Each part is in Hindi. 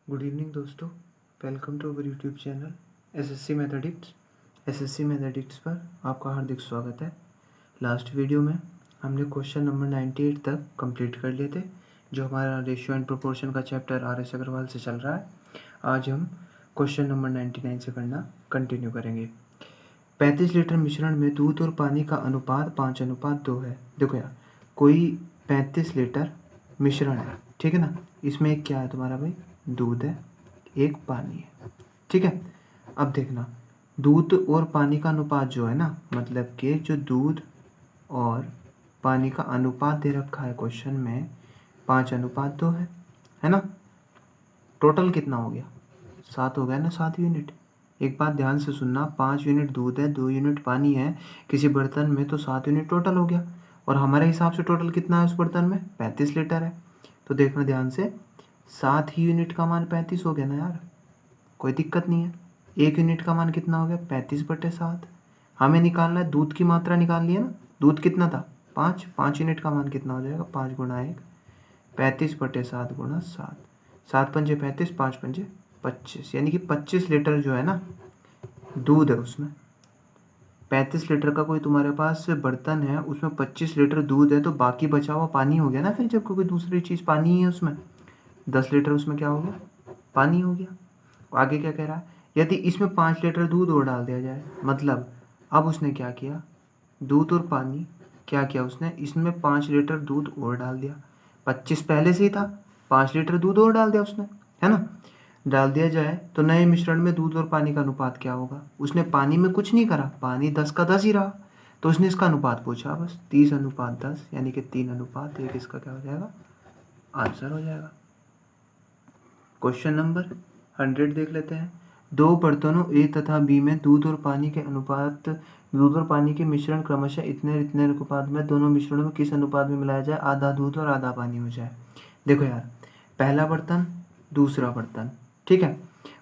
गुड इवनिंग दोस्तों, welcome to our YouTube channel SSC mathematics. SSC mathematics पर आपका हार्दिक स्वागत है। लास्ट वीडियो में हमने क्वेश्चन नंबर 98 तक कंप्लीट कर लिए थे, जो हमारा रेशियो एंड प्रोपोर्शन का चैप्टर आर.एस. अग्रवाल से चल रहा है। आज हम क्वेश्चन नंबर 99 से करना कंटिन्यू करेंगे। 35 लीटर मिश्रण में दूध और पानी का अनुपात 5:2 है। देखो यार, कोई 35 लीटर मिश्रण है, ठीक है ना। इसमें एक क्या है तुम्हारा भाई, दूध है, एक पानी है, ठीक है। अब देखना, दूध और पानी का अनुपात जो है ना, मतलब कि जो दूध और पानी का अनुपात दे रखा है क्वेश्चन में 5:2 है ना। टोटल कितना हो गया, 7 हो गया ना, 7 यूनिट। एक बात ध्यान से सुनना, 5 यूनिट दूध है, 2 यूनिट पानी है किसी बर्तन में, तो 7 यूनिट टोटल हो गया। और हमारे हिसाब से टोटल कितना है उस बर्तन में, 35 लीटर है। तो देखना ध्यान से, 7 ही यूनिट का मान 35 हो गया ना यार, कोई दिक्कत नहीं है। एक यूनिट का मान कितना हो गया, 35/7। हमें निकालना है दूध की मात्रा, निकालनी है ना। दूध कितना था, 5। 5 यूनिट का मान कितना हो जाएगा, 5 गुणा 1, 35/7 गुणा 7। 7 पंजे 35, 5 पंजे 25, यानी कि 25 लीटर जो है ना दूध है उसमें। 35 लीटर का कोई तुम्हारे पास बर्तन है, उसमें 25 लीटर दूध है, तो बाकी बचा हुआ पानी हो गया ना। फिर जब कोई दूसरी चीज़ पानी ही है उसमें, 10 लीटर उसमें क्या हो गया, पानी हो गया। आगे क्या कह रहा है, यदि इसमें 5 लीटर दूध और डाल दिया जाए, मतलब अब उसने क्या किया, दूध और पानी क्या किया उसने, इसमें 5 लीटर दूध और डाल दिया। 25 पहले से ही था, 5 लीटर दूध और डाल दिया उसने, है ना। डाल दिया जाए तो नए मिश्रण में दूध और पानी का अनुपात क्या होगा। उसने पानी में कुछ नहीं करा, पानी 10 का 10 ही रहा, तो उसने इसका अनुपात पूछा बस, 30:10, यानी कि 3:1। इसका क्या हो जाएगा, आंसर हो जाएगा। क्वेश्चन नंबर 100 देख लेते हैं। दो बर्तनों ए तथा बी में दूध और पानी के अनुपात, दूध और पानी के मिश्रण क्रमशः इतने इतने अनुपात में, दोनों मिश्रणों में किस अनुपात में मिलाया जाए, आधा दूध और आधा पानी हो जाए। देखो यार, पहला बर्तन, दूसरा बर्तन, ठीक है।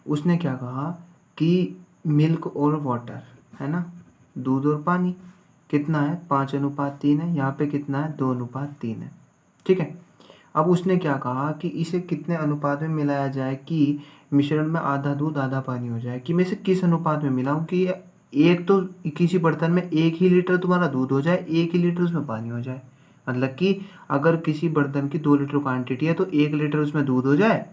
उसने क्या कहा कि मिल्क और वाटर, है ना, दूध और पानी कितना है, 5:3 है। यहाँ पे कितना है, 2:3 है, ठीक है। अब उसने क्या कहा कि इसे कितने अनुपात में मिलाया जाए कि मिश्रण में आधा दूध आधा पानी हो जाए, कि मैं इसे किस अनुपात में मिलाऊं कि एक तो किसी बर्तन में 1 ही लीटर तुम्हारा दूध हो जाए, 1 ही लीटर उसमें पानी हो जाए। मतलब कि अगर किसी बर्तन की 2 लीटर क्वांटिटी है तो 1 लीटर उसमें दूध हो जाए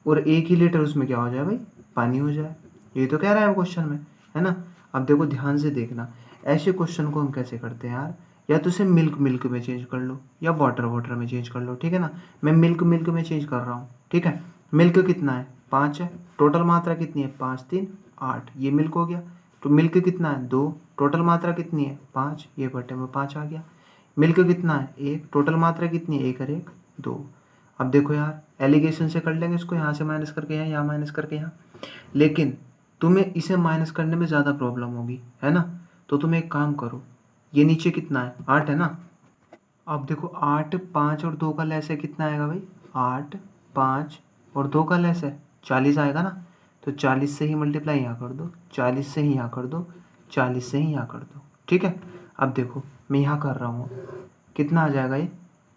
और 1 ही लीटर उसमें क्या हो जाए भाई, पानी हो जाए। ये तो कह रहा है क्वेश्चन में, है ना। अब देखो ध्यान से देखना, ऐसे क्वेश्चन को हम कैसे करते हैं यार, या तो इसे मिल्क मिल्क में चेंज कर लो या वाटर वाटर में चेंज कर लो, ठीक है ना। मैं मिल्क मिल्क में चेंज कर रहा हूँ, ठीक है। मिल्क कितना है, 5 है। टोटल मात्रा कितनी है, 5 3 8, ये मिल्क हो गया। तो मिल्क कितना है, 2। टोटल मात्रा कितनी है, 5, ये बटे में 5 आ गया। मिल्क कितना है, 1। टोटल मात्रा कितनी है, 1 और 1 2। अब देखो यार, एलिगेशन से कर लेंगे इसको, यहाँ से माइनस करके यहाँ माइनस करके यहाँ। लेकिन तुम्हें इसे माइनस करने में ज़्यादा प्रॉब्लम होगी, है ना। तो तुम एक काम करो, ये नीचे कितना है, 8 है ना। अब देखो 8, 5 और 2 का लेस है, कितना आएगा भाई, 8 5 और 2 का लेस है, 40 आएगा ना। तो 40 से ही मल्टीप्लाई यहाँ कर दो, 40 से ही यहाँ कर दो, 40 से ही यहाँ कर दो, ठीक है। अब देखो मैं यहाँ कर रहा हूँ, कितना आ जाएगा ये,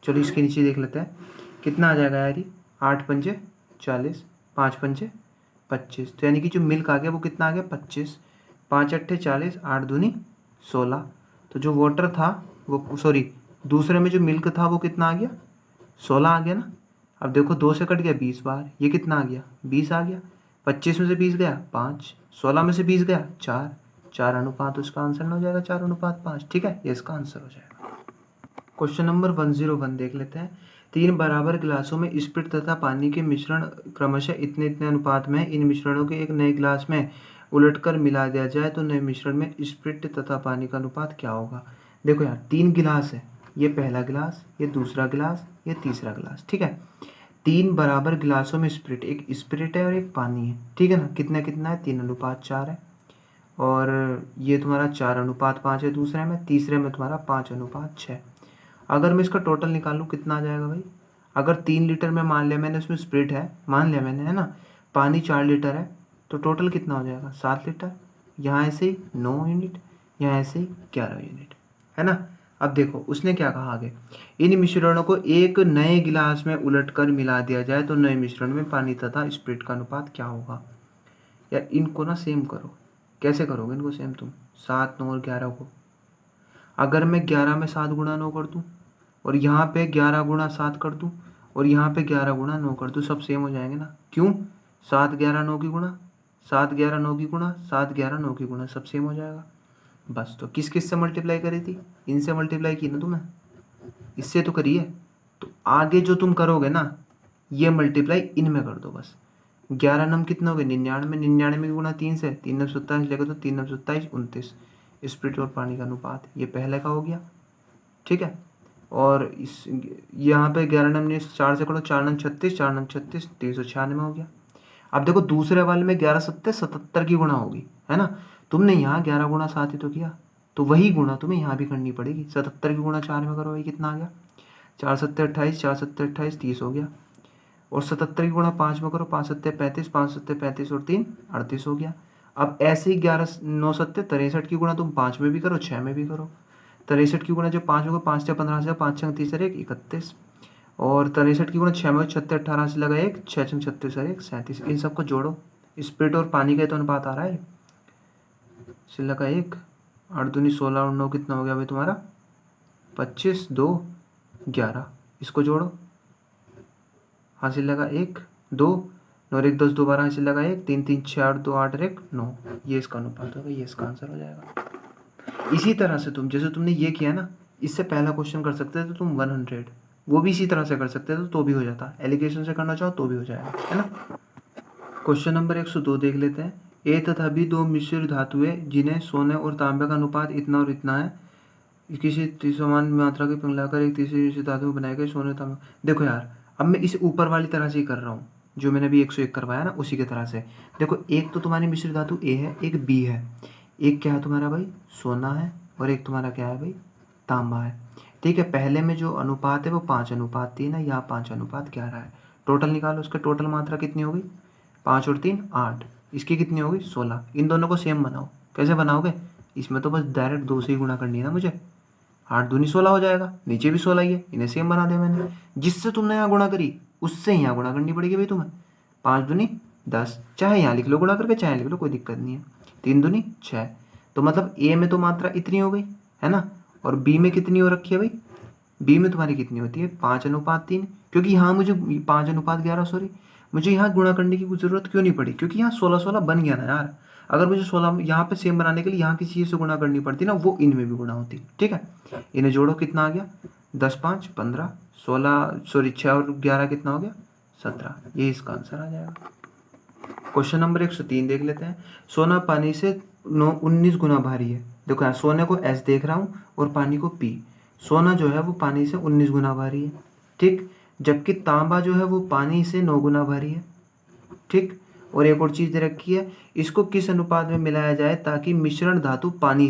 चलो इसके नीचे देख लेते हैं कितना आ जाएगा यार। 8 पंजे 40, 5 पंजे 25, तो यानी कि जो मिल्क आ गया वो कितना आ गया, 25। 5 अट्ठे 40, 8 दूनी 16। तो जो वाटर था वो, सॉरी, दूसरे में जो मिल्क था वो कितना आ गया, 16 आ गया ना। अब देखो 2 से कट गया 20 बार, ये कितना आ गया, 20 आ गया। 25 में से 20 गया 5, 16 में से 20 गया 4, 4:5, तो इसका आंसर ना हो जाएगा 4:5, ठीक है, ये इसका आंसर हो जाएगा। क्वेश्चन नंबर 101 देख लेते हैं। 3 बराबर गिलासों में स्प्रिट तथा पानी के मिश्रण क्रमशः इतने इतने अनुपात में, इन मिश्रणों के एक नए गिलास में उलटकर मिला दिया जाए तो नए मिश्रण में स्प्रिट तथा पानी का अनुपात क्या होगा। देखो यार, 3 गिलास है, ये पहला गिलास, ये दूसरा गिलास, ये तीसरा गिलास, ठीक है। 3 बराबर गिलासों में स्प्रिट, एक स्प्रिट है और एक पानी है, ठीक है ना। कितना कितना है, 3:4 है। और ये तुम्हारा 4:5 है दूसरे में, तीसरे में तुम्हारा 5:6। अगर मैं इसका टोटल निकालूँ कितना आ जाएगा भाई, अगर 3 लीटर में मान लिया मैंने, उसमें स्प्रिट है मान लिया मैंने, है ना। पानी 4 लीटर है, तो टोटल कितना हो जाएगा, 7 लीटर। यहाँ ऐसे ही 9 यूनिट, यहाँ ऐसे ही 11 यूनिट, है ना। अब देखो उसने क्या कहा आगे, इन मिश्रणों को एक नए गिलास में उलटकर मिला दिया जाए तो नए मिश्रण में पानी तथा स्प्रिट का अनुपात क्या होगा। यार इनको ना सेम करो। कैसे करोगे इनको सेम तुम, 7, 9 और 11 को। अगर मैं 11 में 7 गुणा 9 कर दूँ और यहाँ पे 11 गुणा 7 कर दूँ और यहाँ पे 11 गुणा 9 कर दूँ, सब सेम हो जाएंगे ना। क्यों, 7 11 9 की गुणा, 7 11 9 की गुणा, 7 11 9 की गुणा, सब सेम हो जाएगा। बस तो किस किस से मल्टीप्लाई करी थी, इनसे मल्टीप्लाई की ना तुमने, इससे तो करिए। तो आगे जो तुम करोगे ना ये मल्टीप्लाई इनमें कर दो बस। 11 नम कितने हो गए 99, 99 की गुणा 3 से 3 9 27 लेकर तो 3 9 27 29। स्प्रिट और पानी का अनुपात ये पहले का हो गया, ठीक है। और इस यहाँ पे 11 नम 4 से करो, 4 नम 36, 4 नम 36, 396 हो गया। अब देखो दूसरे वाले में 11 7 77 की गुणा होगी, है ना। तुमने यहाँ 11 गुणा 7 ही तो किया, तो वही गुणा तुम्हें यहाँ भी करनी पड़ेगी। 77 की गुणा 4 में करो, ये कितना आ गया, 4 7 28, 4 7 28 30 हो गया। और 77 की गुणा 5 में करो, 5 7 35, 5 7 35 और 3 38 हो गया। अब ऐसे ही 11 9 7 63 की गुणा तुम 5 में भी करो 6 में भी करो। 63 की गुणा जब 5 में करो, 5 से 15 से 5 6 30 1 31। और 63 की गुणा 6 में 36 18 से लगा 1, 6 6 36 1 37। इन सबको जोड़ो, स्प्रिट और पानी का तो अनुपात आ रहा है, से लगा 1 8 दूनी 16 और 9 कितना हो गया भाई तुम्हारा 25 2 11। इसको जोड़ो, हासिल लगा 1 2 9 और 1 10 2 12, हासिल लगा 1 3 3 6 8 2 8 और 1 9। ये इसका अनुपात होगा, ये इसका आंसर हो जाएगा। इसी तरह से तुम जैसे तुमने ये किया ना, इससे पहला क्वेश्चन कर सकते थे तो तुम 100, वो भी इसी तरह से कर सकते थे तो भी हो जाता। एलिगेशन से करना चाहो तो भी हो जाएगा, है ना। क्वेश्चन नंबर 102 देख लेते हैं। ए तथा बी दो मिश्र धातुएं जिन्हें सोने और तांबे का अनुपात इतना और इतना है, किसी समान मात्रा के पिघलाकर एक तीसरी मिश्र धातु में बनाए गए सोने तांबे। देखो यार अब मैं इसे ऊपर वाली तरह से ही कर रहा हूँ, जो मैंने अभी 101 करवाया ना उसी की तरह से। देखो एक तो तुम्हारी मिश्र धातु ए है, एक बी है, एक क्या है तुम्हारा भाई सोना है और एक तुम्हारा क्या है भाई तांबा है, ठीक है। पहले में जो अनुपात है वो 5:3 है, यहाँ 5:11 है। टोटल निकालो, उसका टोटल मात्रा कितनी होगी 5 और 3 8, इसकी कितनी होगी 16। इन दोनों को सेम बनाओ। कैसे बनाओगे, इसमें तो बस डायरेक्ट 2 से ही गुणा करनी है ना मुझे, 8 दूनी 16 हो जाएगा, नीचे भी 16 ही है, इन्हें सेम बना दिया मैंने। जिससे तुमने यहाँ गुणा करी उससे यहाँ गुणा करनी पड़ेगी भाई तुम्हें। 5 दूनी 10, चाहे यहाँ लिख लो गुणा करके चाहे लिख लो, कोई दिक्कत नहीं है। 3 दूनी 6, तो मतलब ए में तो मात्रा इतनी हो गई है ना, और बी में कितनी हो रखी है भाई, बी में तुम्हारी कितनी होती है 5:3, क्योंकि यहाँ मुझे 5:11 सॉरी, मुझे यहाँ गुणा करने की जरूरत क्यों नहीं पड़ी, क्योंकि यहाँ 16 16 बन गया ना यार। अगर मुझे 16 यहाँ पे सेम बनाने के लिए यहाँ किसी चीज़ से गुणा करनी पड़ती ना, वो इनमें भी गुणा होती, ठीक है। इन्हें जोड़ो, कितना आ गया 10 5 15 16 सॉरी 6 और 11 कितना हो गया 17, ये इसका आंसर आ जाएगा। क्वेश्चन नंबर 103 देख लेते हैं। सोना पानी से 19 गुना भारी है। देखो यहाँ सोने को एस देख रहा हूँ और पानी को पी। सोना जो है वो पानी से 19 गुना भारी है, ठीक। जबकि तांबा जो है वो पानी से 9 गुना भारी है, ठीक। और एक और चीज़ दे रखी है, इसको किस अनुपात में मिलाया जाए ताकि मिश्रण धातु पानी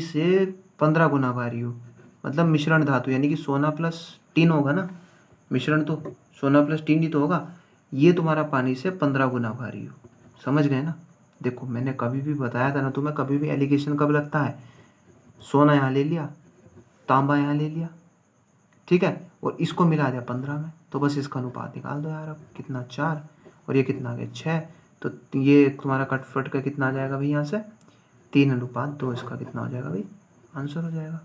से 15 गुना भारी हो। मतलब मिश्रण धातु यानी कि सोना प्लस टीन होगा ना, मिश्रण तो सोना प्लस टीन ही तो होगा, ये तुम्हारा पानी से 15 गुना भारी हो। समझ गए ना। देखो मैंने कभी भी बताया था ना तुम्हें, कभी भी एलिगेशन कब लगता है, सोना यहाँ ले लिया तांबा यहाँ ले लिया, ठीक है, और इसको मिला दिया 15 में, तो बस इसका अनुपात निकाल दो यार। अब कितना 4 और ये कितना आ गया 6, तो ये तुम्हारा कटफट का कितना आ जाएगा भाई यहाँ से 3:2, इसका कितना हो जाएगा भाई आंसर हो जाएगा।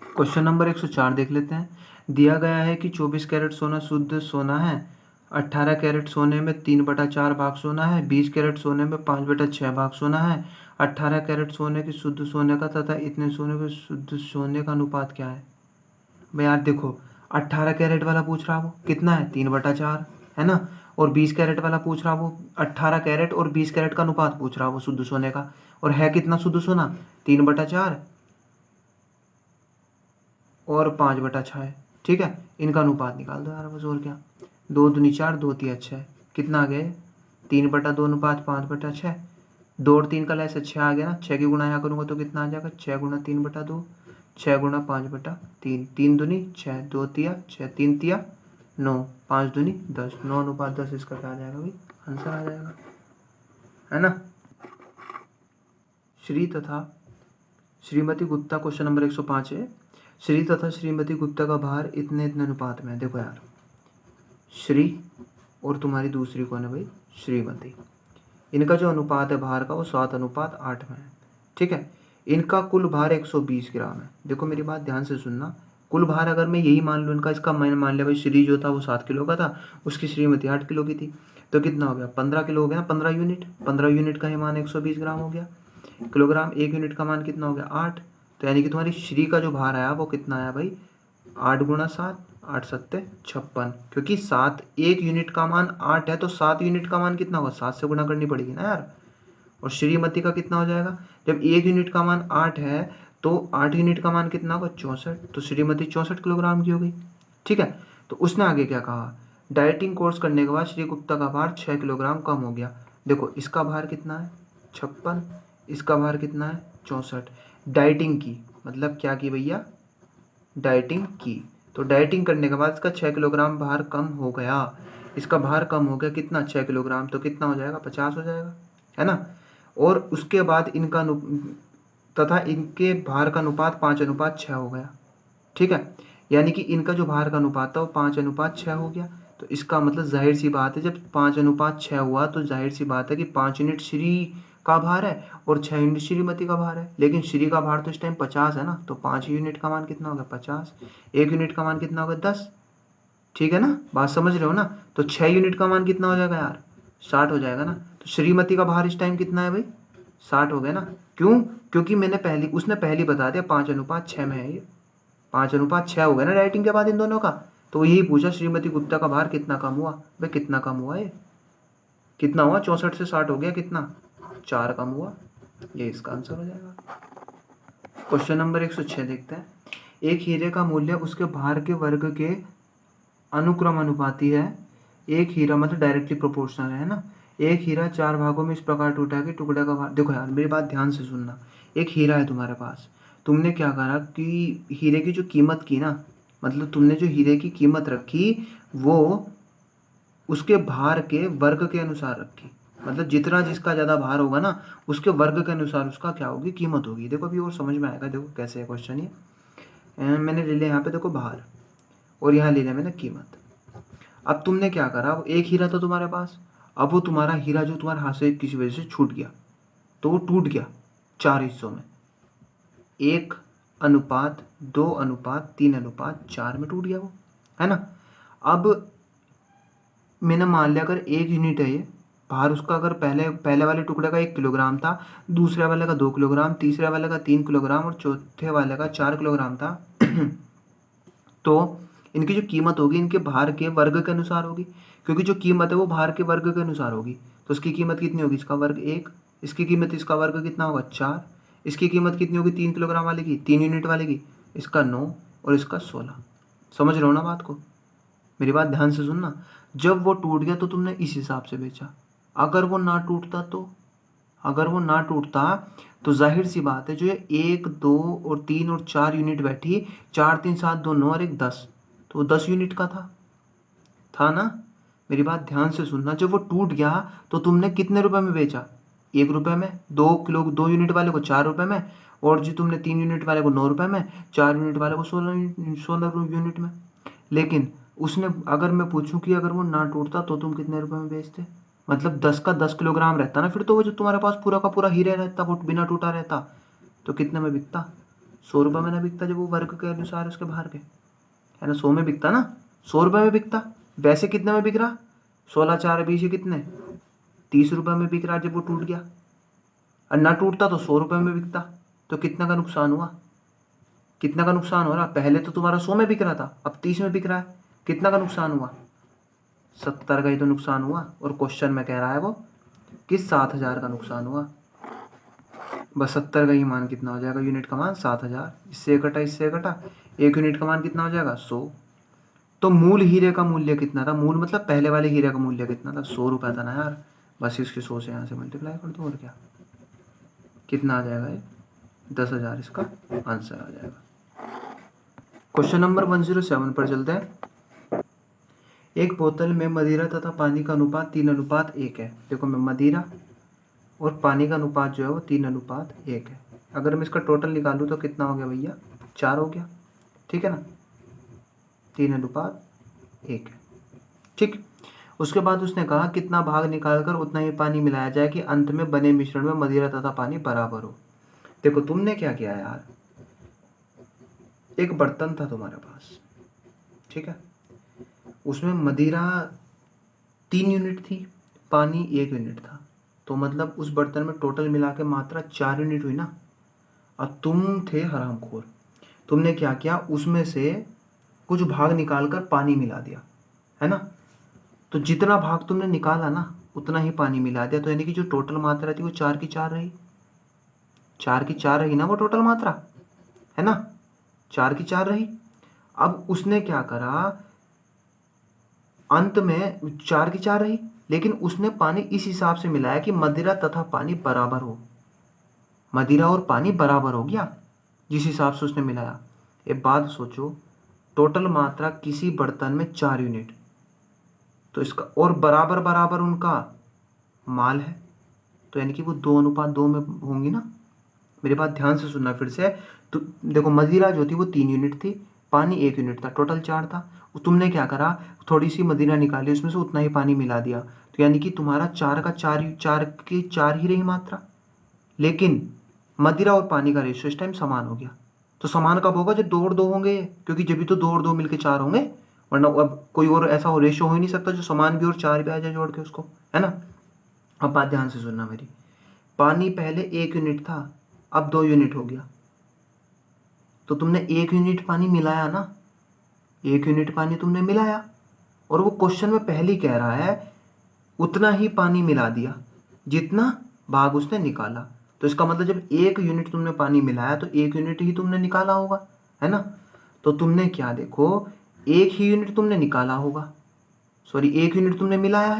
क्वेश्चन नंबर 104 देख लेते हैं। दिया गया है कि 24 कैरेट सोना शुद्ध सोना है, 18 कैरेट सोने में 3/4 भाग सोना है, 20 कैरेट सोने में 5/6 भाग सोना है। 18 कैरेट सोने की शुद्ध सोने का तथा इतने सोने के शुद्ध सोने का अनुपात क्या है। भाई यार देखो 18 कैरेट वाला पूछ रहा वो कितना है 3/4 है ना, और 20 कैरेट वाला पूछ रहा वो 18 कैरेट और 20 कैरेट का अनुपात पूछ रहा वो शुद्ध सोने का, और है कितना शुद्ध सोना 3/4 और 5/6 है, ठीक है। इनका अनुपात निकाल दो यार बस, और क्या। 2 दूनी 4 2 3 6, कितना आ गया 3/2 अनुपात 5/6, 2 और 3 का लैसे 6 आ गया ना, 6 की गुणा यहाँ करूँगा तो कितना आ जाएगा 6 गुणा 3/2, 6 गुणा 5/3, 3 दूनी 6 2 तिया 6 3 तिया 9, 5 दूनी 10, 9:10 इसका क्या आ जाएगा भाई आंसर आ जाएगा, है ना। श्री तथा श्रीमती गुप्ता, क्वेश्चन नंबर 105 है, श्री तथा श्रीमती गुप्ता का भार इतने इतने अनुपात में है। देखो यार, श्री और तुम्हारी दूसरी कौन है भाई, श्रीमती, इनका जो अनुपात है भार का वो 7:8 में है। ठीक है, इनका कुल भार 120 ग्राम है। देखो मेरी बात ध्यान से सुनना, कुल भार अगर मैं यही मान लूँ इनका, इसका मैंने मान लिया भाई श्री जो था वो 7 किलो का था, उसकी श्रीमती 8 किलो की थी, तो कितना हो गया 15 किलो हो गया ना, 15 यूनिट, 15 यूनिट का ही मान 120 ग्राम हो गया। किलोग्राम, 1 यूनिट का मान कितना हो गया 8, तो यानी कि तुम्हारी श्री का जो भार आया वो कितना आया भाई 8 गुणा 7, 8 सत्ते 56, क्योंकि 7 1 यूनिट का मान 8 है, तो 7 यूनिट का मान कितना होगा, 7 से गुणा करनी पड़ेगी ना यार। और श्रीमती का कितना हो जाएगा, जब 1 यूनिट का मान 8 है तो 8 यूनिट का मान कितना होगा 64, तो श्रीमती 64 किलोग्राम की हो गई। ठीक है, तो उसने आगे क्या कहा, डाइटिंग कोर्स करने के बाद श्री गुप्ता का भार 6 किलोग्राम कम हो गया। देखो इसका भार कितना है 56, इसका भार कितना है 64। डाइटिंग की मतलब क्या की भैया, डाइटिंग की, तो डाइटिंग करने के बाद इसका 6 किलोग्राम भार कम हो गया, इसका भार कम हो गया कितना 6 किलोग्राम, तो कितना हो जाएगा 50 हो जाएगा, है ना। और उसके बाद इनका तथा इनके भार का अनुपात 5:6 हो गया। ठीक है, यानी कि इनका जो भार का अनुपात था वो 5:6 हो गया। तो इसका मतलब जाहिर सी बात है, जब 5:6 हुआ तो जाहिर सी बात है कि 5 यूनिट श्री का भार है और 6 यूनिट श्रीमती का भार है, लेकिन श्री का भार तो इस टाइम 50 है ना, तो 5 यूनिट का मान कितना होगा 50, 1 यूनिट का मान कितना होगा 10। ठीक है ना, बात समझ रहे हो ना, तो 6 यूनिट का मान कितना हो जाएगा यार 60 हो जाएगा ना। तो श्रीमती का भार इस टाइम कितना है भाई 60 हो गया ना। क्यों, क्योंकि उसने पहली बता दिया 5:6 में है ये, 5:6 हो गया ना डाइटिंग के बाद इन दोनों का। तो यही पूछा श्रीमती गुप्ता का भार कितना कम हुआ, भाई कितना कम हुआ, ये कितना हुआ 64 से 60 हो गया, कितना 4 कम हुआ, ये इसका आंसर हो जाएगा। क्वेश्चन नंबर 106 देखते हैं, एक हीरे का मूल्य उसके भार के वर्ग के अनुक्रम अनुपाती है। एक हीरा मतलब डायरेक्टली प्रोपोर्शनल है ना, एक हीरा 4 भागों में इस प्रकार टूटा कि टुकड़े का भार, देखो यार मेरी बात ध्यान से सुनना, एक हीरा है तुम्हारे पास, तुमने क्या करा कि हीरे की जो कीमत की ना, मतलब तुमने जो हीरे की कीमत रखी वो उसके भार के वर्ग के अनुसार रखी, मतलब जितना जिसका ज़्यादा भार होगा ना उसके वर्ग के अनुसार उसका क्या होगी कीमत होगी। देखो अभी और समझ में आएगा, देखो कैसे है क्वेश्चन ये, मैंने ले लिया यहाँ पे देखो भार और यहाँ ले लिया मैंने कीमत। अब तुमने क्या करा, वो एक हीरा था तुम्हारे पास, अब वो तुम्हारा हीरा जो तुम्हारे हाथ से किसी वजह से छूट गया, तो वो टूट गया 4 हिस्सों में, 1:2:3:4 में टूट गया वो, है ना। अब मैंने मान लिया अगर 1 यूनिट है ये भार उसका, अगर पहले वाले टुकड़े का 1 किलोग्राम था, दूसरे वाले का 2 किलोग्राम, तीसरे वाले का 3 किलोग्राम और चौथे वाले का 4 किलोग्राम था तो इनकी जो कीमत होगी इनके भार के वर्ग के अनुसार होगी, क्योंकि जो कीमत है वो भार के वर्ग के अनुसार होगी। तो उसकी कीमत कितनी होगी, इसका वर्ग 1, इसकी कीमत इसका वर्ग कितना होगा 4, इसकी कीमत कितनी होगी 3 किलोग्राम वाले की, 3 यूनिट वाले की, इसका 9 और इसका 16। समझ रहे हो ना बात को, मेरी बात ध्यान से सुनना। जब वो टूट गया तो तुमने इस हिसाब से बेचा, अगर वो ना टूटता तो, अगर वो ना टूटता तो जाहिर सी बात है जो ये 1 2 और 3 और 4 यूनिट बैठी, 4 3 7 2 9 और 1 10, तो वो 10 यूनिट का था ना। मेरी बात ध्यान से सुनना, जब वो टूट गया तो तुमने कितने रुपए में बेचा, 1 रुपए में, 2 यूनिट वाले को 4 रुपए में, और जो तुमने 3 यूनिट वाले को 9 रुपए में, 4 यूनिट वाले को 16 यूनिट में। लेकिन उसने, अगर मैं पूछूं कि अगर वो ना टूटता तो तुम कितने रुपए में बेचते, मतलब 10 का 10 किलोग्राम रहता ना, फिर तो वो जो तुम्हारे पास पूरा का पूरा हीरा रहता वो बिना टूटा रहता, तो कितने में बिकता 100 रुपए में ना बिकता, जब वो वर्ग के अनुसार उसके बाहर के, है ना, 100 में बिकता ना, 100 रुपए में बिकता। वैसे कितने में बिक रहा, 16 4 20 कितने 30 रुपए में बिक रहा जब वो टूट गया, और ना टूटता तो 100 रुपए में बिकता, तो कितना का नुकसान हुआ, कितना का नुकसान हो रहा, पहले तो तुम्हारा 100 में बिक रहा था अब 30 में बिक रहा है, कितना का नुकसान हुआ 70 का ही तो नुकसान हुआ। और क्वेश्चन में कह रहा है वो कि 7000 का नुकसान हुआ, बस 70 का ही मान कितना हो जाएगा, यूनिट का मान 7000, इससे कटा इससे कटा, 1 यूनिट का मान कितना हो जाएगा 100। तो मूल हीरे का मूल्य कितना था, मूल मतलब पहले वाले हीरे का मूल्य कितना था 100 रुपया था ना यार, बस इसके 100 से यहाँ से मल्टीप्लाई कर दो और क्या, कितना आ जाएगा ये 10,000, इसका आंसर आ जाएगा। क्वेश्चन नंबर 107 पर चलते हैं, एक बोतल में मदिरा तथा पानी का अनुपात 3:1 है। देखो मैं मदिरा और पानी का अनुपात जो है वो 3:1 है। अगर मैं इसका टोटल निकालूँ तो कितना हो गया भैया, 4 हो गया, ठीक है ना, 3:1 है, ठीक। उसके बाद उसने कहा कितना भाग निकालकर उतना ही पानी मिलाया जाए कि अंत में बने मिश्रण में मदिरा तथा पानी बराबर हो। देखो तुमने क्या किया यार, एक बर्तन था तुम्हारे पास, ठीक है, उसमें मदिरा 3 यूनिट थी, पानी 1 यूनिट था, तो मतलब उस बर्तन में टोटल मिला के मात्रा 4 यूनिट हुई ना। और तुम थे हरामखोर, तुमने क्या किया, उसमें से कुछ भाग निकालकर पानी मिला दिया, है ना। तो जितना भाग तुमने निकाला ना उतना ही पानी मिला दिया, तो यानी कि जो टोटल मात्रा थी वो 4 की 4 रही, 4 की 4 रही ना वो टोटल मात्रा, है ना, 4 की 4 रही। अब उसने क्या करा, अंत में 4 की 4 रही, लेकिन उसने पानी इस हिसाब से मिलाया कि मदिरा तथा पानी बराबर हो, मदिरा और पानी बराबर हो गया जिस हिसाब से उसने मिलाया। एक बात सोचो, टोटल मात्रा किसी बर्तन में 4 यूनिट, तो इसका और बराबर बराबर उनका माल है, तो यानी कि वो 2:2 में होंगी ना। मेरी बात ध्यान से सुनना फिर से। तो देखो मदिरा जो थी वो 3 यूनिट थी, पानी 1 यूनिट था, टोटल 4 था। तुमने क्या करा, थोड़ी सी मदिरा निकाली, उसमें से उतना ही पानी मिला दिया, तो यानी कि तुम्हारा 4 का 4 ही रही मात्रा, लेकिन मदिरा और पानी का रेशियो इस टाइम समान हो गया। तो समान कब होगा, जब 2 और 2 होंगे, क्योंकि जब भी तो 2 और 2 मिलके 4 होंगे, वरना अब कोई और ऐसा हो रेशियो हो ही नहीं सकता जो समान भी और 4 भी आ जाए जोड़ के उसको, है ना। अब बात ध्यान से सुनना मेरी, पानी पहले 1 यूनिट था, अब 2 यूनिट हो गया, तो तुमने 1 यूनिट पानी मिलाया ना, 1 यूनिट पानी तुमने मिलाया, और वो क्वेश्चन में पहले ही कह रहा है उतना ही पानी मिला दिया जितना भाग उसने निकाला। तो इसका मतलब जब 1 यूनिट तुमने पानी मिलाया तो 1 यूनिट ही तुमने निकाला होगा, है ना। तो तुमने क्या, देखो 1 ही यूनिट तुमने निकाला होगा, सॉरी 1 यूनिट तुमने मिलाया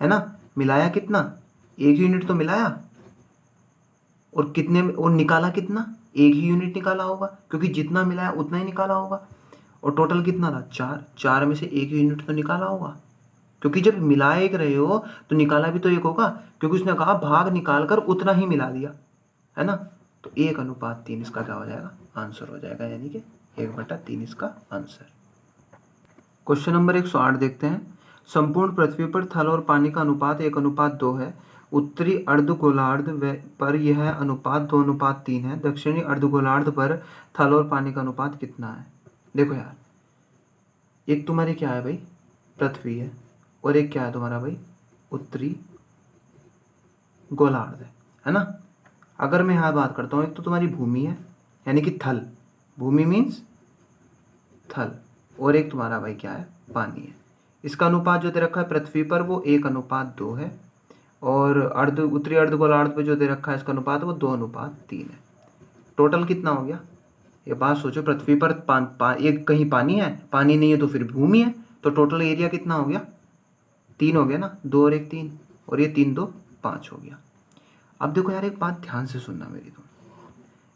है ना। मिलाया कितना, 1 यूनिट तो मिलाया, और कितने और निकाला कितना, 1 ही यूनिट निकाला होगा, क्योंकि जितना मिलाया उतना ही निकाला होगा। और टोटल कितना था, 4, 4 में से 1 यूनिट तो निकाला होगा, क्योंकि जब मिला एक रहे हो तो निकाला भी तो 1 होगा, क्योंकि उसने कहा भाग निकाल कर उतना ही मिला दिया, है ना। तो 1:3 इसका क्या हो जाएगा, आंसर हो जाएगा, यानी कि 1/3 इसका आंसर। क्वेश्चन नंबर 108 देखते हैं। संपूर्ण पृथ्वी पर थल और पानी का अनुपात 1:2 है। उत्तरी अर्धगोलार्ध पर यह अनुपात 2:3 है। दक्षिणी अर्धगोलार्ध पर थल और पानी का अनुपात कितना है। देखो यार, एक तुम्हारी क्या है भाई, पृथ्वी है, और एक क्या है तुम्हारा भाई, उत्तरी गोलार्ध है ना। अगर मैं यहाँ बात करता हूँ, एक तो तुम्हारी भूमि है यानी कि थल, भूमि मीन्स थल, और एक तुम्हारा भाई क्या है, पानी है। इसका अनुपात जो दे रखा है पृथ्वी पर वो 1:2 है, और उत्तरी अर्धगोलार्ध पे जो दे रखा है इसका अनुपात वो 2:3 है। टोटल कितना हो गया, ये बात सोचो, पृथ्वी पर एक कहीं पानी है, पानी नहीं है तो फिर भूमि है, तो टोटल एरिया कितना हो गया, 3 हो गया ना, 2 और 1 3, और ये 3 2 5 हो गया। अब देखो यार, एक बात ध्यान से सुनना मेरी, तुम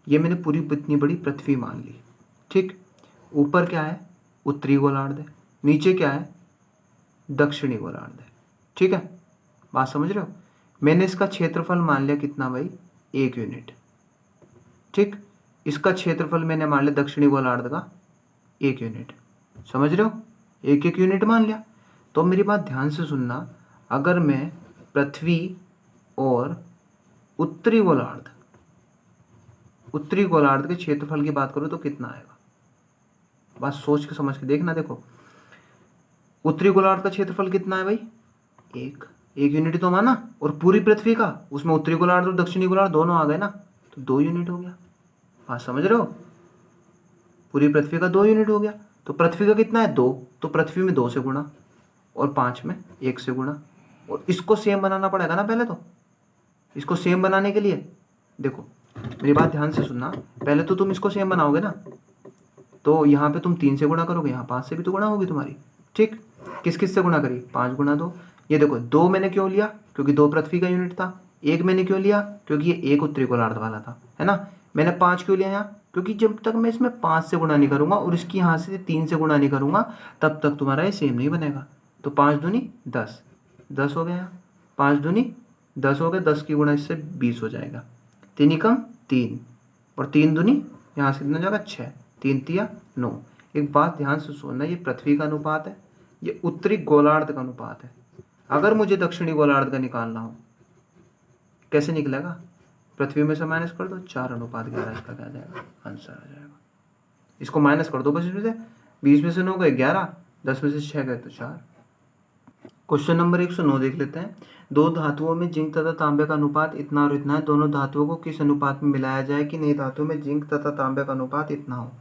ये मैंने पूरी इतनी बड़ी पृथ्वी मान ली, ठीक। ऊपर क्या है, उत्तरी गोलार्ध है, नीचे क्या है, दक्षिणी गोलार्ध है, ठीक है, बात समझ रहे हो। मैंने इसका क्षेत्रफल मान लिया कितना भाई, 1 यूनिट, ठीक। इसका क्षेत्रफल मैंने मान लिया दक्षिणी गोलार्ध का 1 यूनिट, समझ रहे हो, 1 यूनिट मान लिया। तो मेरी बात ध्यान से सुनना, अगर मैं पृथ्वी और उत्तरी गोलार्ध के क्षेत्रफल की बात करूं तो कितना आएगा, बात सोच के समझ के देखना। देखो उत्तरी गोलार्ध का क्षेत्रफल कितना है भाई, 1 यूनिट तो माना, और पूरी पृथ्वी का, उसमें उत्तरी गोलार्ध और दक्षिणी गोलार्ध दोनों आ गए ना, तो 2 यूनिट हो गया, बात समझ रहे हो, पूरी पृथ्वी का 2 यूनिट हो गया। तो पृथ्वी का कितना है, 2, तो पृथ्वी में 2 से गुणा, और 5 में 1 से गुणा, और इसको सेम बनाना पड़ेगा ना पहले, तो इसको सेम बनाने के लिए देखो मेरी बात ध्यान से सुनना, पहले तो तुम इसको सेम बनाओगे ना, तो यहाँ पे तुम 3 से गुणा करोगे, यहाँ 5 से भी तो गुणा होगी तुम्हारी, ठीक। किस किस से गुणा करी, 5 गुणा 2, ये देखो 2 मैंने क्यों लिया, क्योंकि 2 पृथ्वी का यूनिट था। 1 मैंने क्यों लिया, क्योंकि ये 1 उत्तरी गोलार्ध वाला था, है ना। मैंने 5 क्यों लिया यहाँ, क्योंकि जब तक मैं इसमें 5 से गुणा नहीं करूंगा और इसकी यहाँ से 3 से गुणा नहीं करूंगा तब तक तुम्हारा ये सेम नहीं बनेगा। तो 5 दूनी 10, 10 हो गया यहाँ, 5 दूनी 10 हो गए, 10 की गुणा इससे 20 हो जाएगा, 3 एकम 3, और 3 दूनी यहाँ से कितना जाएगा 6, 3 तिया 9। एक बात ध्यान से सुनना, ये पृथ्वी का अनुपात है, ये उत्तरी गोलार्ध का अनुपात है। अगर मुझे दक्षिणी गोलार्ध का निकालना हो कैसे निकलेगा, पृथ्वी में से माइनस कर दो, 4:11 इसका क्या जाएगा, आंसर आ जाएगा। इसको माइनस कर दो बस इसमें से, 20 में से 9 गए 11, 10 में से 6 गए तो 4। क्वेश्चन नंबर 109 देख लेते हैं। दो धातुओं में जिंक तथा तांबे का अनुपात इतना और इतना है, दोनों धातुओं को किस अनुपात में मिलाया जाए कि नई धातु में जिंक तथा तांबे का अनुपात इतना हो।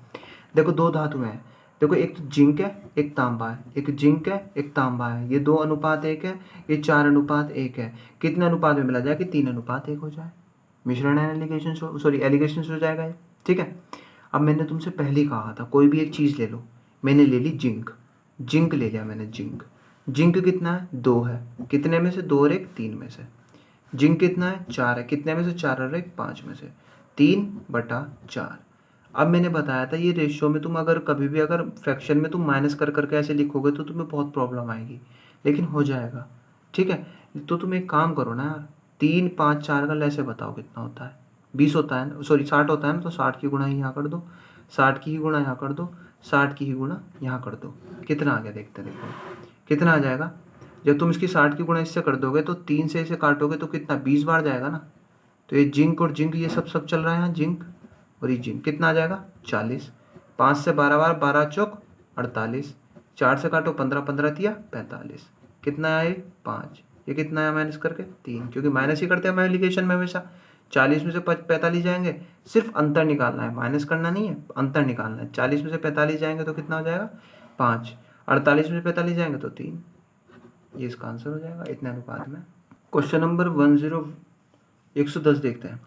देखो दो धातु हैं, देखो एक तो जिंक है एक तांबा है, एक जिंक है एक तांबा है, ये 2:1 है, ये 4:1 है। कितने अनुपात में मिला जाए कि 3:1 हो जाए। मिश्रण एलिगेशन एलिगेशन हो जाएगा ये, ठीक है। अब मैंने तुमसे पहले ही कहा था कोई भी एक चीज़ ले लो, मैंने ले ली जिंक, जिंक ले लिया मैंने जिंक। जिंक कितना है 2 है, कितने में से 2 और 1 3 में से। जिंक कितना है 4 है, कितने में से 4 और 1 5 में से, 3/4। अब मैंने बताया था ये रेशियो में तुम अगर कभी भी अगर फ्रैक्शन में तुम माइनस कर करके ऐसे लिखोगे तो तुम्हें बहुत प्रॉब्लम आएगी, लेकिन हो जाएगा, ठीक है। तो तुम एक काम करो ना यार, 3 5 4 का लैसे बताओ कितना होता है, 20 होता है ना, सॉरी 60 होता है ना, तो 60 की गुणा यहाँ कर दो, 60 की ही गुणा यहाँ कर दो, 60 की ही गुणा यहाँ कर दो, कितना आ गया देखते देखो कितना आ जाएगा। जब तुम इसकी 60 की गुणा इससे कर दोगे तो 3 से इसे काटोगे तो कितना 20 बार जाएगा ना। तो ये जिंक और जिंक ये सब चल रहा है यहाँ, जिंक और ये जिंक, कितना आ जाएगा 40। 5 से 12 बार, 12 चौक 48, 4 से काटो 15, 15 तिया 45, कितना आया 5। ये कितना आया माइनस करके 3, क्योंकि माइनस ही करते हैं मल्टीप्लिकेशन में हमेशा। 40 में से 45 जाएंगे, सिर्फ अंतर निकालना है, माइनस करना नहीं है, अंतर निकालना है। 40 में से 45 जाएंगे तो कितना हो जाएगा 5, 48 में से 45 जाएंगे तो 3, ये इसका आंसर हो जाएगा इतने अनुपात में। क्वेश्चन नंबर 110 देखते हैं।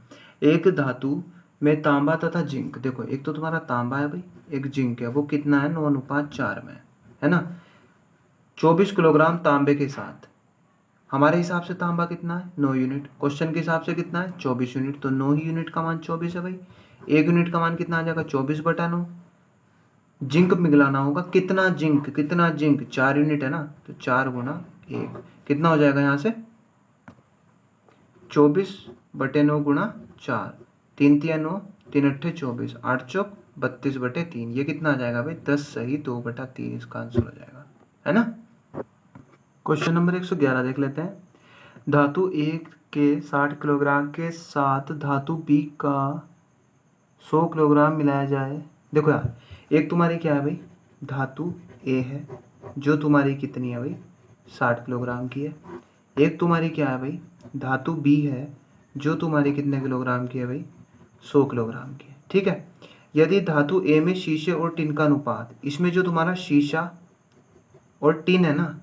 एक धातु में तांबा तथा जिंक, देखो एक तो तुम्हारा तांबा है भाई, एक जिंक है, वो कितना है 9:4 में है ना। 24 किलोग्राम तांबे के साथ हमारे हिसाब से तांबा कितना है 9 यूनिट, क्वेश्चन के हिसाब से कितना है 24 यूनिट, तो 9 ही यूनिट का मान 24 है भाई। 1 यूनिट का मान कितना आ जाएगा 24/9। जिंक मिलाना होगा, कितना जिंक 4 यूनिट है ना, तो 4 गुना 1 कितना हो जाएगा यहाँ से 24/9 गुणा 4, 3 तिया 9, 3 अट्ठे 24, 8 चौक 32/3, ये कितना आ जाएगा भाई 10 सही 2/3 इसका आंसर हो जाएगा, है ना। क्वेश्चन नंबर 111 देख लेते हैं। धातु एक के 60 किलोग्राम के साथ धातु बी का 100 किलोग्राम मिलाया जाए। देखो यार, एक तुम्हारी क्या है भाई धातु ए है जो तुम्हारी कितनी है भाई 60 किलोग्राम की है। एक तुम्हारी क्या है भाई धातु बी है जो तुम्हारी कितने किलोग्राम की है भाई 100 किलोग्राम की है, ठीक है। यदि धातु ए में शीशे और टिन का अनुपात, इसमें जो तुम्हारा शीशा और टिन है ना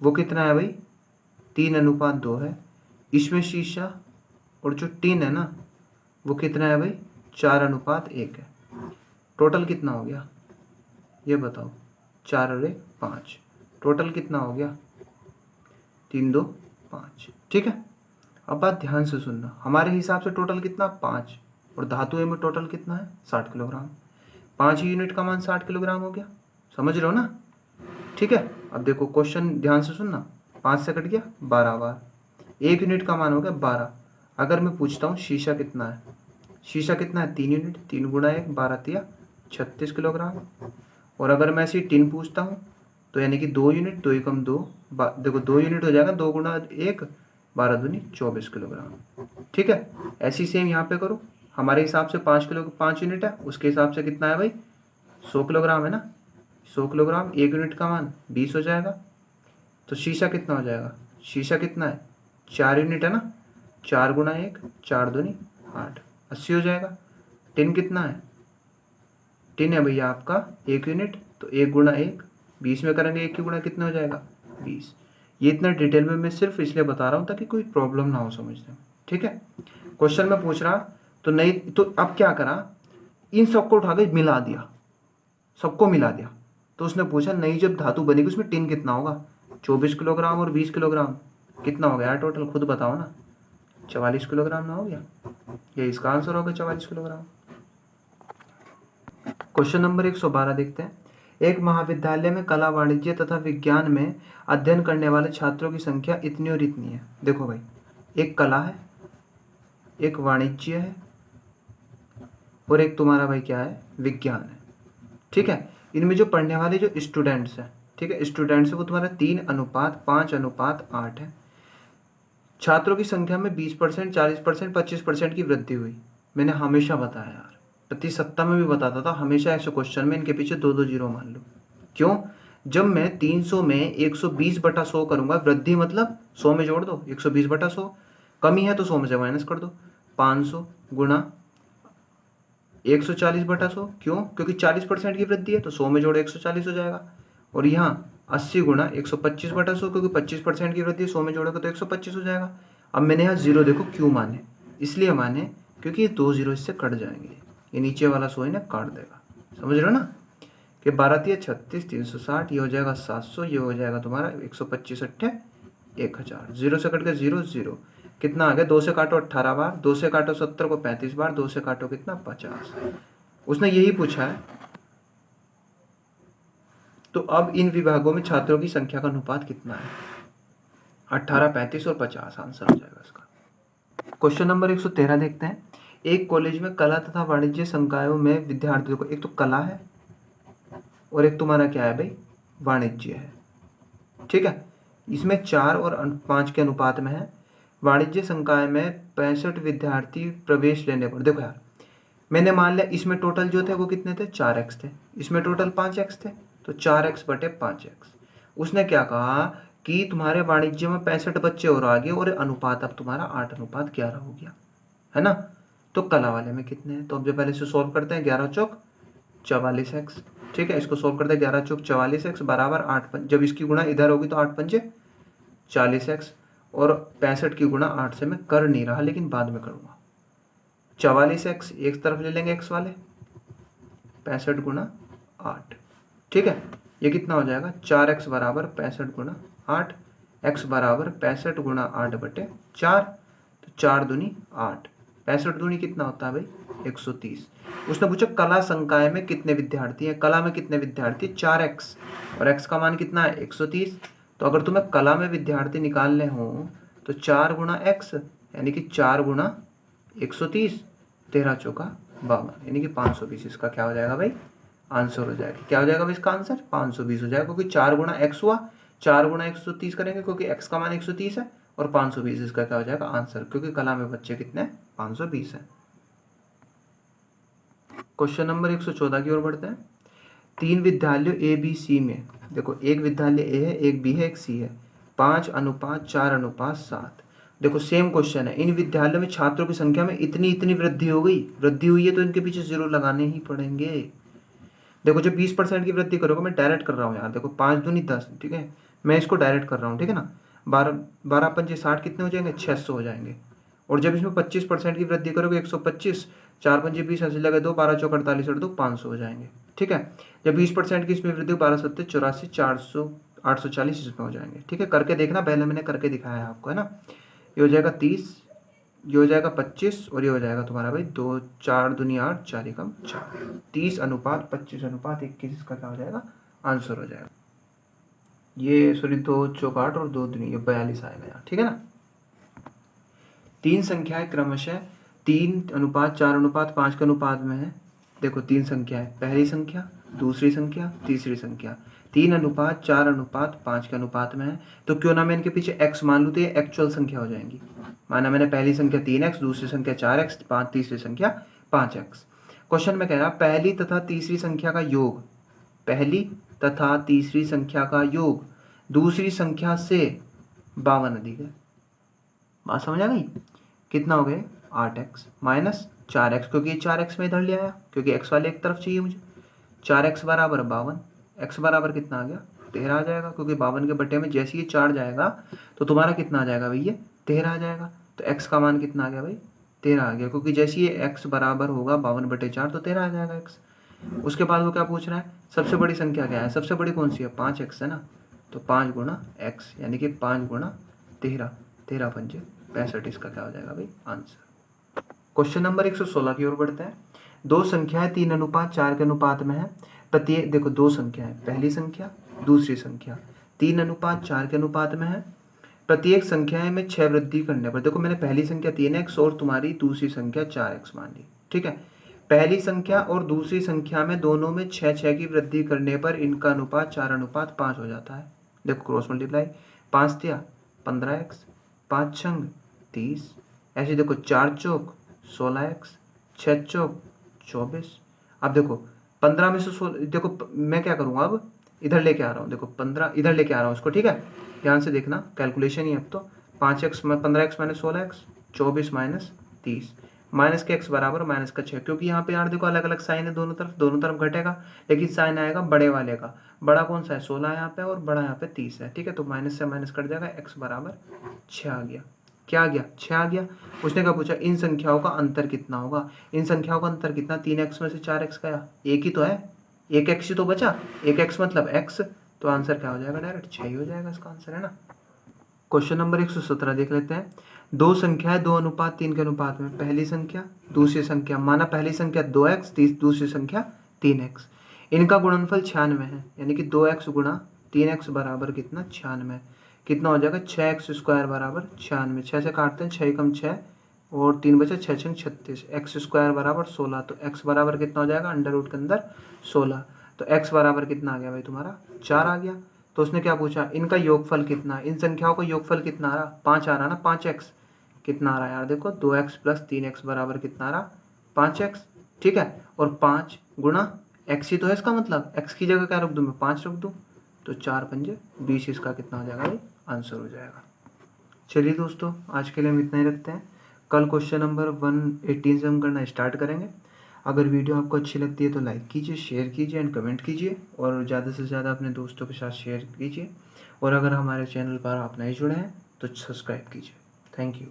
वो कितना है भाई 3:2 है। इसमें शीशा और जो टिन है ना वो कितना है भाई 4:1 है। टोटल कितना हो गया ये बताओ, 4 और 1 5, टोटल कितना हो गया 3 2 5, ठीक है। अब बात ध्यान से सुनना, हमारे हिसाब से टोटल कितना 5, और धातु ए में टोटल कितना है 60 किलोग्राम, 5 यूनिट का मान 60 किलोग्राम हो गया, समझ रहे हो ना, ठीक है। अब देखो क्वेश्चन ध्यान से सुनना, 5 से कट गया 12 बार, 1 यूनिट का मान हो गया 12। अगर मैं पूछता हूँ शीशा कितना है, शीशा कितना है 3 यूनिट, 3 गुणा 1 12 तिया 36 किलोग्राम। और अगर मैं ऐसी टिन पूछता हूँ तो यानी कि 2 यूनिट, 2 एकम 2, देखो 2 यूनिट हो जाएगा, 2 गुणा 1 12 दूनी 24 किलोग्राम, ठीक है। ऐसी सेम यहाँ पे करो, हमारे हिसाब से 5 यूनिट है, उसके हिसाब से कितना है भाई 100 किलोग्राम है ना, 100 किलोग्राम 1 यूनिट का मान 20 हो जाएगा। तो शीशा कितना हो जाएगा, शीशा कितना है 4 यूनिट है ना, 4 गुणा 1 4 दूनी 8, 80 हो जाएगा। टिन कितना है, टिन है भैया आपका 1 यूनिट, तो 1 गुणा 1 20 में करेंगे, 1 की गुणा कितना हो जाएगा 20। ये इतना डिटेल में मैं सिर्फ इसलिए बता रहा हूँ ताकि कोई प्रॉब्लम ना हो समझने में, ठीक है। क्वेश्चन में पूछ रहा तो नहीं, तो अब क्या करा इन सबको उठा के मिला दिया, सबको मिला दिया। तो उसने पूछा नई जब धातु बनेगी उसमें टिन कितना होगा, 24 किलोग्राम और 20 किलोग्राम कितना हो गया टोटल, खुद बताओ ना, 44 किलोग्राम ना हो गया, ये इसका आंसर होगा 44 किलोग्राम। क्वेश्चन नंबर 112 देखते हैं। एक महाविद्यालय में कला, वाणिज्य तथा विज्ञान में अध्ययन करने वाले छात्रों की संख्या इतनी और इतनी है। देखो भाई, एक कला है, एक वाणिज्य है और एक तुम्हारा भाई क्या है, विज्ञान है। ठीक है, इनमें जो पढ़ने वाले जो स्टूडेंट्स हैं, ठीक है, स्टूडेंट्स है वो तुम्हारा 3:5:8 है। छात्रों की संख्या में 20%, 40%, 25% की वृद्धि हुई। मैंने हमेशा बताया यार, प्रतिशतता में भी बताता था, हमेशा ऐसे क्वेश्चन में इनके पीछे 2-2 जीरो मान लो। क्यों? जब मैं 300 में 120/100 करूंगा, वृद्धि मतलब 100 में जोड़ दो, 120/100, कमी है तो 100 में से माइनस कर दो, 500 गुणा 140/100। क्यों? क्योंकि 40% की वृद्धि है तो 100 में जोड़ो 140 हो जाएगा। और यहाँ 80 गुणा 125/100, क्योंकि 25% की वृद्धि 100 में जोड़ोगे तो 125 हो जाएगा। अब मैंने यहाँ जीरो देखो क्यों माने, इसलिए माने क्योंकि ये 2 जीरो इससे कट जाएंगे, ये नीचे वाला 100 इन्हें काट देगा। समझ रहे हो ना कि 12×3=36, 360, ये हो जाएगा 700, ये हो जाएगा तुम्हारा 125×8=1000। जीरो से कट के जीरो जीरो, कितना आ गया, 2 से काटो 18 बार, 2 से काटो 70 को 35 बार, 2 से काटो कितना 50। उसने यही पूछा है। तो अब इन विभागों में छात्रों की संख्या का अनुपात कितना है, 18, 35 और 50 आंसर हो जाएगा इसका। क्वेश्चन नंबर 113 देखते हैं। एक कॉलेज में कला तथा वाणिज्य संकायों में विद्यार्थियों को, एक तो कला है और एक तुम्हारा क्या है भाई, वाणिज्य है। ठीक है, इसमें 4 और 5 के अनुपात में है। वाणिज्य संकाय में 65 विद्यार्थी प्रवेश लेने पर, देखो यार मैंने मान लिया इसमें टोटल जो थे वो कितने थे, 4x थे, इसमें टोटल 5x थे, तो 4x/5x। उसने क्या कहा कि तुम्हारे वाणिज्य में 65 बच्चे और आ गए और अनुपात अब तुम्हारा 8:11 हो गया, है ना। तो कला वाले में कितने हैं, तो अब जो पहले से सोल्व करते हैं, 11 चौक 44x। ठीक है, इसको सोल्व करते हैं, 11 चौक 44x बराबर 8, जब इसकी गुणा इधर होगी तो 8 पंजे 40x, और 65 की गुणा 8 से मैं कर नहीं रहा लेकिन बाद में करूंगा। 44x एक तरफ ले लेंगे x वाले, 65 गुणा 8। ठीक है, ये कितना हो जाएगा, 4x बराबर 65 गुणा 8, x बराबर 65 गुणा 8/4, तो 4 दूनी 8, 65 दूनी कितना होता है भाई, 130। उसने पूछा कला संकाय में कितने विद्यार्थी हैं, कला में कितने विद्यार्थी, 4x, और x का मान कितना है 130। तो अगर तुम्हें कला में विद्यार्थी निकालने हो तो 4 गुणा x यानी कि 4 गुणा 130, 13 चौका 52, यानी कि 520 इसका क्या हो जाएगा भाई, आंसर हो जाएगा। क्या हो जाएगा भाई इसका आंसर, 520 हो जाएगा, क्योंकि 4 गुणा x हुआ, 4 गुणा 130 करेंगे क्योंकि x का मान 130 है, और 520 इसका क्या हो जाएगा आंसर, क्योंकि कला में बच्चे कितने हैं, 520 है। क्वेश्चन नंबर 114 की ओर बढ़ते हैं। 3 विद्यालयों ABC में, देखो एक विद्यालय A है, एक B है, एक C है, 5:4:7। देखो सेम क्वेश्चन है, इन विद्यालयों में छात्रों की संख्या में इतनी इतनी वृद्धि हो गई, वृद्धि हुई है तो इनके पीछे जीरो लगाने ही पड़ेंगे। देखो जब 20% की वृद्धि करोगे, मैं डायरेक्ट कर रहा हूँ यार, देखो 5 दूनी 10, ठीक है, मैं इसको डायरेक्ट कर रहा हूँ, ठीक है ना। 12×5=60 कितने हो जाएंगे, 600 हो जाएंगे। और जब इसमें 25% की वृद्धि करोगे, 125, 4×5=20, ऐसे लगे 2, 12×4=48 और 2 500 हो जाएंगे। ठीक है, जब 20% की इसमें वृद्धि, 12×7=84, 400, 840 इसमें हो जाएंगे। ठीक है, करके देखना, पहले मैंने करके दिखाया है आपको, है ना। ये हो जाएगा 30, ये हो जाएगा 25, और ये हो जाएगा तुम्हारा भाई 2, 4 दूनी 8, 4 एकम 4, 30:25:21 इसका क्या हो जाएगा, आंसर हो जाएगा। ये सॉरी 2 चौक 8 और 2 दूनी, ये 42 आएगा यहाँ। ठीक है ना। 3 संख्याएं क्रमशः 3:4:5 के अनुपात में है। देखो 3 संख्या है, पहली संख्या, दूसरी संख्या, तीसरी संख्या, 3:4:5 के अनुपात में है। तो क्यों ना मैं इनके पीछे x मान लूँ, तो ये एक्चुअल संख्या हो जाएंगी। माना मैंने पहली संख्या 3x, दूसरी संख्या 4x, तीसरी संख्या 5x। क्वेश्चन में कह रहा पहली तथा तीसरी संख्या का योग, पहली तथा तीसरी संख्या का योग दूसरी संख्या से 52 अधिक है। बात समझ आ गई, कितना हो गए 8x माइनस 4x, क्योंकि 4x में इधर ले आया, क्योंकि x वाले एक तरफ चाहिए मुझे। 4x बराबर 52, x बराबर कितना आ गया 13 आ जाएगा, क्योंकि 52 के बटे में जैसे ही 4 जाएगा तो तुम्हारा कितना आ जाएगा भैया 13 आ जाएगा। तो x का मान कितना आ गया भाई 13 आ गया, क्योंकि जैसे ही x बराबर होगा 52/4 तो 13 आ जाएगा x। उसके बाद वो क्या पूछ रहा है, सबसे बड़ी संख्या क्या है, सबसे बड़ी कौन सी है 5x है ना, तो 5 गुणा x यानी कि 5 गुणा 13, 13×5=65, इसका क्या हो जाएगा भाई आंसर। क्वेश्चन नंबर 116 की ओर बढ़ते हैं। दो संख्याएं 3:4 के अनुपात में है। प्रत्येक, देखो दो संख्याएं, पहली संख्या दूसरी संख्या 3:4 के अनुपात में है। प्रत्येक संख्याएं में 6 वृद्धि करने पर, देखो मैंने पहली संख्या 3x और तुम्हारी दूसरी संख्या 4x मान ली। ठीक है, पहली संख्या और दूसरी संख्या में दोनों में 6 की वृद्धि करने पर इनका अनुपात 4:5 हो जाता है। देखो क्रॉस मल्टीप्लाई, 5 तिया 15x, 5 छंग 30, ऐसे देखो 4 चौक 16x, 6 चौक 24। अब देखो 15 में से 16, देखो मैं क्या करूँगा, अब इधर लेके आ रहा हूँ, देखो 15 इधर लेके आ रहा हूँ उसको, ठीक है, ध्यान से देखना, कैलकुलेशन ही अब तो 5x 15x minus 16x 24 minus 30, minus के x बराबर माइनस का 6, क्योंकि यहाँ पे यार देखो अलग अलग साइन है दोनों तरफ घटेगा, लेकिन साइन आएगा बड़े वाले का। बड़ा कौन सा है, 16 यहाँ पे, और बड़ा यहाँ पे 30 है, ठीक है, तो माइनस से माइनस कट जाएगा, x बराबर 6 आ गया। क्या आ गया, 6 आ गया। उसने क्या पूछा, इन संख्याओं का अंतर कितना होगा। इन संख्याओं का अंतर कितना, 3x में से 4x गया, एक ही तो है, एक x ही तो बचा, एक x मतलब x, तो आंसर क्या हो जाएगा, डायरेक्ट 6 ही हो जाएगा इसका आंसर, है ना। क्वेश्चन नंबर 117 देख लेते हैं। दो संख्याएं 2:3 के अनुपात में, पहली संख्या दूसरी संख्या, माना पहली संख्या 2x दूसरी संख्या 3x, इनका गुणनफल 96 है, यानी कि 2x गुणा 3x बराबर कितना, 96, कितना हो जाएगा, 6x² बराबर 96, 6 से काटते हैं, 6 कम 6 और 3 बचे, 6 छंग 36, x² बराबर 16, तो x बराबर कितना हो जाएगा, अंडर रूट के अंदर 16, तो x बराबर कितना आ गया भाई तुम्हारा, 4 आ गया। तो उसने क्या पूछा, इनका योगफल कितना, इन संख्याओं का योगफल कितना आ रहा, 5 आ रहा ना, 5x कितना आ रहा है यार, देखो 2x प्लस 3x बराबर कितना आ रहा, 5x, ठीक है, और 5 गुणा x ही तो है इसका मतलब, x की जगह क्या रख दूँ मैं, 5 रख दूँ, तो 4 पंजे 20, इसका कितना हो जाएगा भाई, आंसर हो जाएगा। चलिए दोस्तों, आज के लिए हम इतना ही रखते हैं, कल क्वेश्चन नंबर 118 से हम करना स्टार्ट करेंगे। अगर वीडियो आपको अच्छी लगती है तो लाइक कीजिए, शेयर कीजिए एंड कमेंट कीजिए, और ज़्यादा से ज़्यादा अपने दोस्तों के साथ शेयर कीजिए, और अगर हमारे चैनल पर आप नए जुड़े हैं तो सब्सक्राइब कीजिए। Thank you.